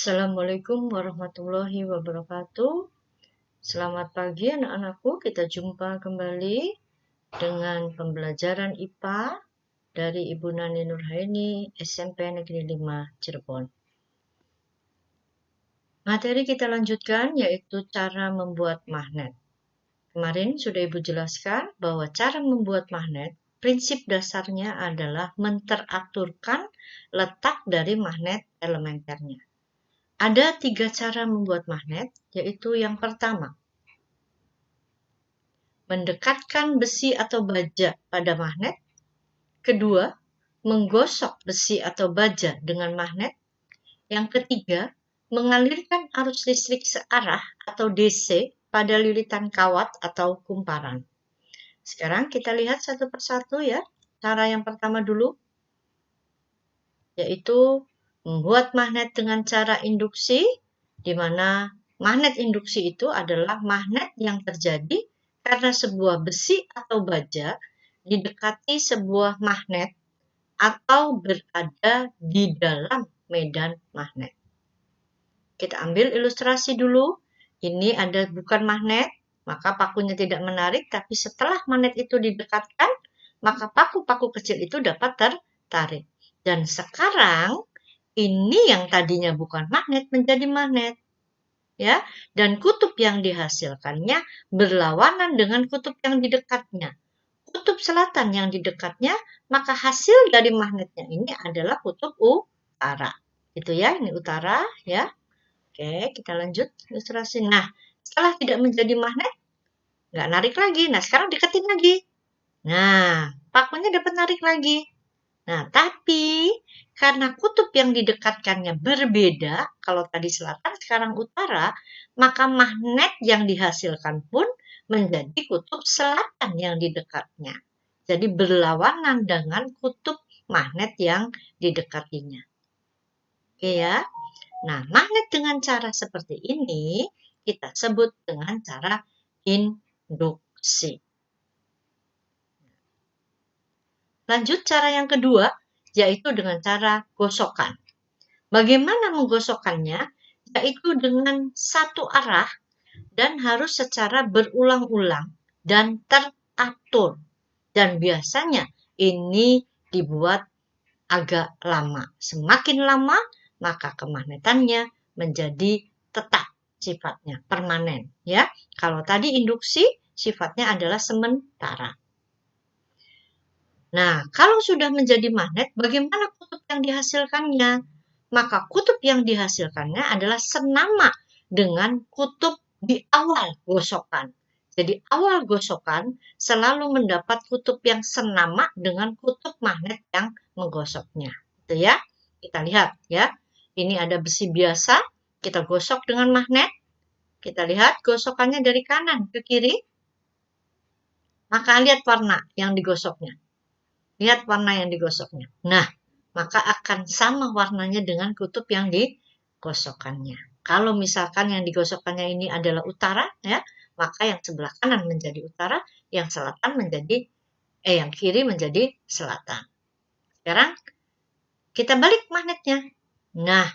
Assalamualaikum warahmatullahi wabarakatuh. Selamat pagi anak-anakku, kita jumpa kembali dengan pembelajaran IPA dari Ibu Nani Nurhaini, SMP Negeri 5 Cirebon. Materi kita lanjutkan yaitu cara membuat magnet. Kemarin sudah Ibu jelaskan bahwa cara membuat magnet, prinsip dasarnya adalah menteraturkan letak dari magnet elementernya. Ada 3 cara membuat magnet, yaitu yang pertama, mendekatkan besi atau baja pada magnet. Kedua, menggosok besi atau baja dengan magnet. Yang ketiga, mengalirkan arus listrik searah atau DC pada lilitan kawat atau kumparan. Sekarang kita lihat satu persatu ya. Cara yang pertama dulu, yaitu membuat magnet dengan cara induksi, di mana magnet induksi itu adalah magnet yang terjadi karena sebuah besi atau baja didekati sebuah magnet atau berada di dalam medan magnet. Kita ambil ilustrasi dulu. Ini ada bukan magnet, maka pakunya tidak menarik, tapi setelah magnet itu didekatkan, maka paku-paku kecil itu dapat tertarik. Dan sekarang ini yang tadinya bukan magnet menjadi magnet. Ya, dan kutub yang dihasilkannya berlawanan dengan kutub yang di dekatnya. Kutub selatan yang di dekatnya, maka hasil dari magnetnya ini adalah kutub utara. Itu ya, ini utara ya. Oke, kita lanjut ilustrasi. Nah, setelah tidak menjadi magnet, nggak narik lagi. Nah, sekarang deketin lagi. Nah, pakunya dapat narik lagi. Nah, tapi karena kutub yang didekatkannya berbeda, kalau tadi selatan, sekarang utara, maka magnet yang dihasilkan pun menjadi kutub selatan yang didekatnya. Jadi berlawanan dengan kutub magnet yang didekatinya. Oke ya. Nah, magnet dengan cara seperti ini kita sebut dengan cara induksi. Lanjut cara yang kedua, yaitu dengan cara gosokan. Bagaimana menggosokkannya? Yaitu dengan satu arah dan harus secara berulang-ulang dan teratur. Dan biasanya ini dibuat agak lama. Semakin lama, maka kemagnetannya menjadi tetap sifatnya, permanen. Ya, kalau tadi induksi sifatnya adalah sementara. Nah, kalau sudah menjadi magnet, bagaimana kutub yang dihasilkannya? Maka kutub yang dihasilkannya adalah senama dengan kutub di awal gosokan. Jadi awal gosokan selalu mendapat kutub yang senama dengan kutub magnet yang menggosoknya. Itu ya. Kita lihat ya. Ini ada besi biasa, kita gosok dengan magnet. Kita lihat gosokannya dari kanan ke kiri. Maka lihat warna yang digosoknya. Lihat warna yang digosoknya. Nah, maka akan sama warnanya dengan kutub yang digosokkannya. Kalau misalkan yang digosokkannya ini adalah utara, ya, maka yang sebelah kanan menjadi utara, yang selatan menjadi yang kiri menjadi selatan. Sekarang kita balik magnetnya. Nah,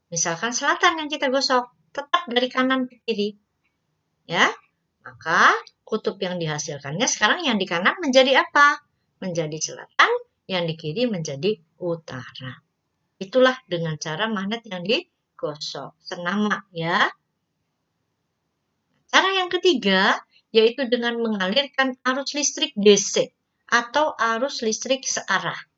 misalkan selatan yang kita gosok, tetap dari kanan ke kiri. Ya, maka kutub yang dihasilkannya sekarang yang di kanan menjadi apa? Menjadi selatan, yang di kiri menjadi utara. Itulah dengan cara magnet yang digosok. Senama ya. Cara yang ketiga, yaitu dengan mengalirkan arus listrik DC atau arus listrik searah.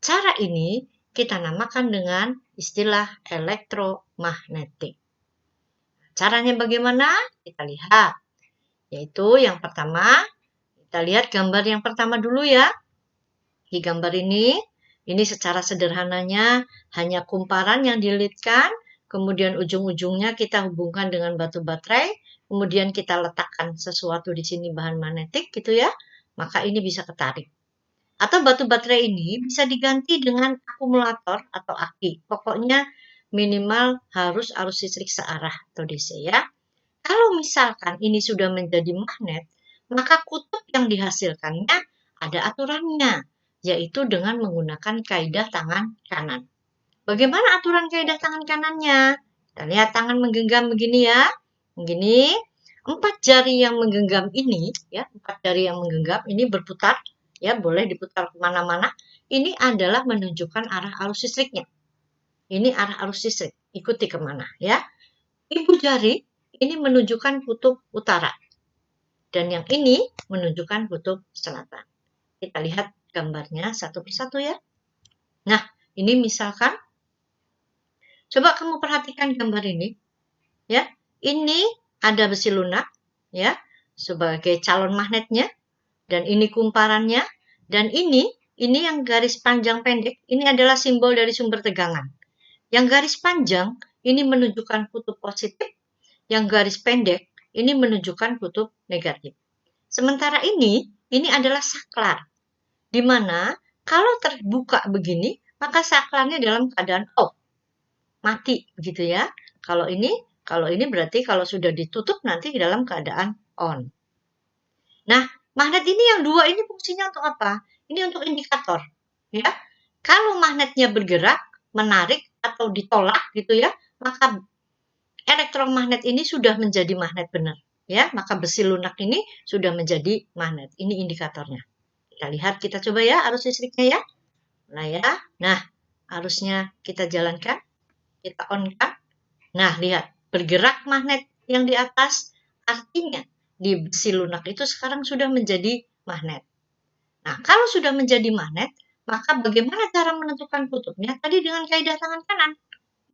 Cara ini kita namakan dengan istilah elektromagnetik. Caranya bagaimana? Kita lihat. Yaitu yang pertama, kita lihat gambar yang pertama dulu ya. Di gambar ini secara sederhananya hanya kumparan yang dililitkan, kemudian ujung-ujungnya kita hubungkan dengan batu baterai, kemudian kita letakkan sesuatu di sini bahan magnetik gitu ya, maka ini bisa ketarik. Atau batu baterai ini bisa diganti dengan akumulator atau aki. Pokoknya minimal harus arus listrik searah atau DC ya. Kalau misalkan ini sudah menjadi magnet, maka kutub yang dihasilkannya ada aturannya, yaitu dengan menggunakan kaidah tangan kanan. Bagaimana aturan kaidah tangan kanannya? Kita lihat tangan menggenggam begini ya. Begini. 4 jari yang menggenggam ini, ya, 4 jari yang menggenggam ini berputar, ya, boleh diputar kemana-mana. Ini adalah menunjukkan arah arus listriknya. Ini arah arus listrik, ikuti kemana, ya. Ibu jari ini menunjukkan kutub utara. Dan yang ini menunjukkan kutub selatan. Kita lihat gambarnya satu persatu ya. Nah, ini misalkan, coba kamu perhatikan gambar ini, ya. Ini ada besi lunak, ya, sebagai calon magnetnya, dan ini kumparannya, dan ini yang garis panjang pendek, ini adalah simbol dari sumber tegangan. Yang garis panjang ini menunjukkan kutub positif, yang garis pendek ini menunjukkan kutub negatif. Sementara ini adalah saklar, di mana kalau terbuka begini, maka saklarnya dalam keadaan off, mati, gitu ya. Kalau ini berarti kalau sudah ditutup nanti dalam keadaan on. Nah, magnet ini yang dua ini fungsinya untuk apa? Ini untuk indikator, ya. Kalau magnetnya bergerak, menarik atau ditolak gitu ya, maka elektromagnet ini sudah menjadi magnet benar, ya. Maka besi lunak ini sudah menjadi magnet. Ini indikatornya. Kita lihat, kita coba ya arus listriknya ya. Nah ya, nah arusnya kita jalankan, kita on-kan. Nah, lihat, bergerak magnet yang di atas, artinya di besi lunak itu sekarang sudah menjadi magnet. Nah, kalau sudah menjadi magnet, maka bagaimana cara menentukan kutubnya? Tadi dengan kaidah tangan kanan.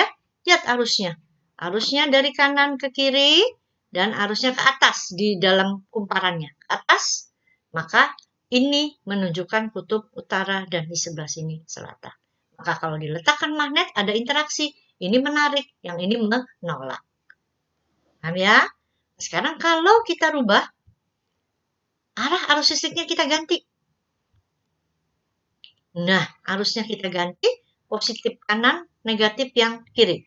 Ya, lihat arusnya. Arusnya dari kanan ke kiri, dan arusnya ke atas di dalam kumparannya. Ke atas, maka ini menunjukkan kutub utara dan di sebelah sini selatan. Maka kalau diletakkan magnet, ada interaksi. Ini menarik, yang ini menolak. Paham ya? Sekarang kalau kita rubah, arah arus listriknya kita ganti. Nah, arusnya kita ganti, positif kanan, negatif yang kiri.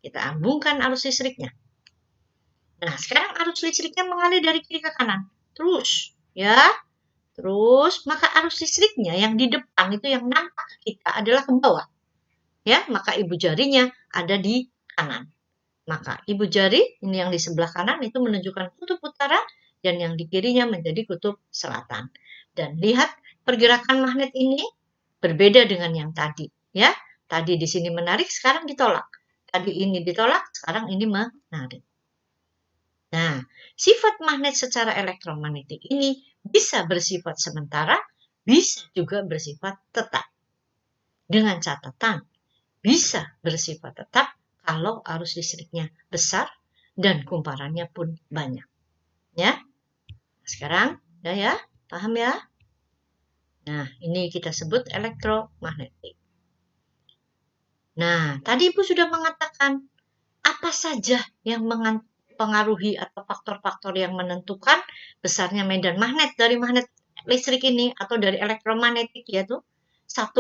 Kita ambungkan arus listriknya. Nah, sekarang arus listriknya mengalir dari kiri ke kanan. Terus, ya. Terus, maka arus listriknya yang di depan itu yang nampak ke kita adalah ke bawah. Ya, maka ibu jarinya ada di kanan. Maka ibu jari ini yang di sebelah kanan itu menunjukkan kutub utara dan yang di kirinya menjadi kutub selatan. Dan lihat pergerakan magnet ini berbeda dengan yang tadi, ya. Tadi di sini menarik, sekarang ditolak. Tadi ini ditolak, sekarang ini menarik. Nah, sifat magnet secara elektromagnetik ini bisa bersifat sementara, bisa juga bersifat tetap. Dengan catatan, bisa bersifat tetap kalau arus listriknya besar dan kumparannya pun banyak. Ya. Sekarang, udah ya? Paham ya? Nah, ini kita sebut elektromagnetik. Nah, tadi Ibu sudah mengatakan apa saja yang mempengaruhi atau faktor-faktor yang menentukan besarnya medan magnet dari magnet listrik ini atau dari elektromagnetik, yaitu 1.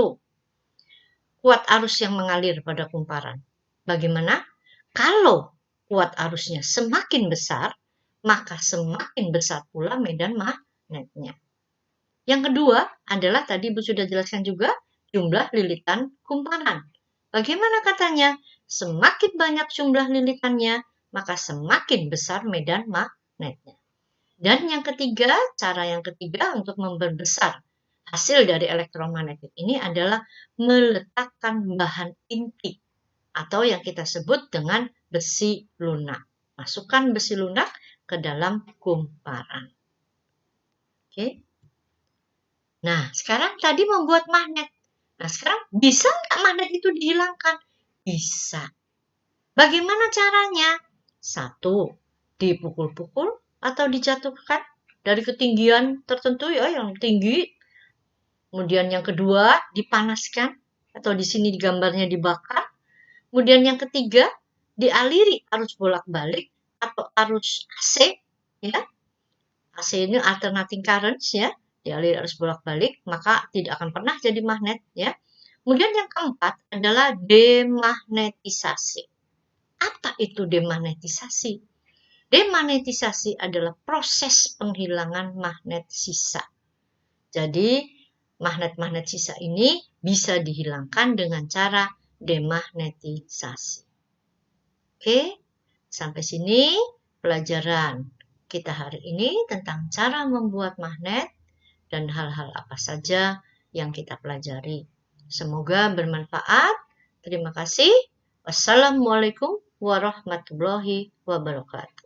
Kuat arus yang mengalir pada kumparan. Bagaimana? Kalau kuat arusnya semakin besar, maka semakin besar pula medan magnetnya. Yang kedua adalah tadi Ibu sudah jelaskan juga jumlah lilitan kumparan. Bagaimana katanya? Semakin banyak jumlah lilitannya, maka semakin besar medan magnetnya. Dan yang ketiga, cara yang ketiga untuk memperbesar hasil dari elektromagnetik ini adalah meletakkan bahan inti atau yang kita sebut dengan besi lunak. Masukkan besi lunak ke dalam kumparan. Oke. Nah, sekarang tadi membuat magnet. Nah, sekarang bisa nggak magnet itu dihilangkan? Bisa. Bagaimana caranya? 1. Dipukul-pukul atau dijatuhkan dari ketinggian tertentu ya, yang tinggi. Kemudian yang kedua, dipanaskan atau di sini gambarnya dibakar. Kemudian yang ketiga, dialiri arus bolak-balik atau arus AC, ya. AC ini alternating currents ya, dialiri arus bolak-balik, maka tidak akan pernah jadi magnet ya. Kemudian yang keempat adalah demagnetisasi. Apa itu demagnetisasi? Demagnetisasi adalah proses penghilangan magnet sisa. Jadi, magnet-magnet sisa ini bisa dihilangkan dengan cara demagnetisasi. Oke, sampai sini pelajaran kita hari ini tentang cara membuat magnet dan hal-hal apa saja yang kita pelajari. Semoga bermanfaat. Terima kasih. Wassalamualaikum warahmatullahi wabarakatuh.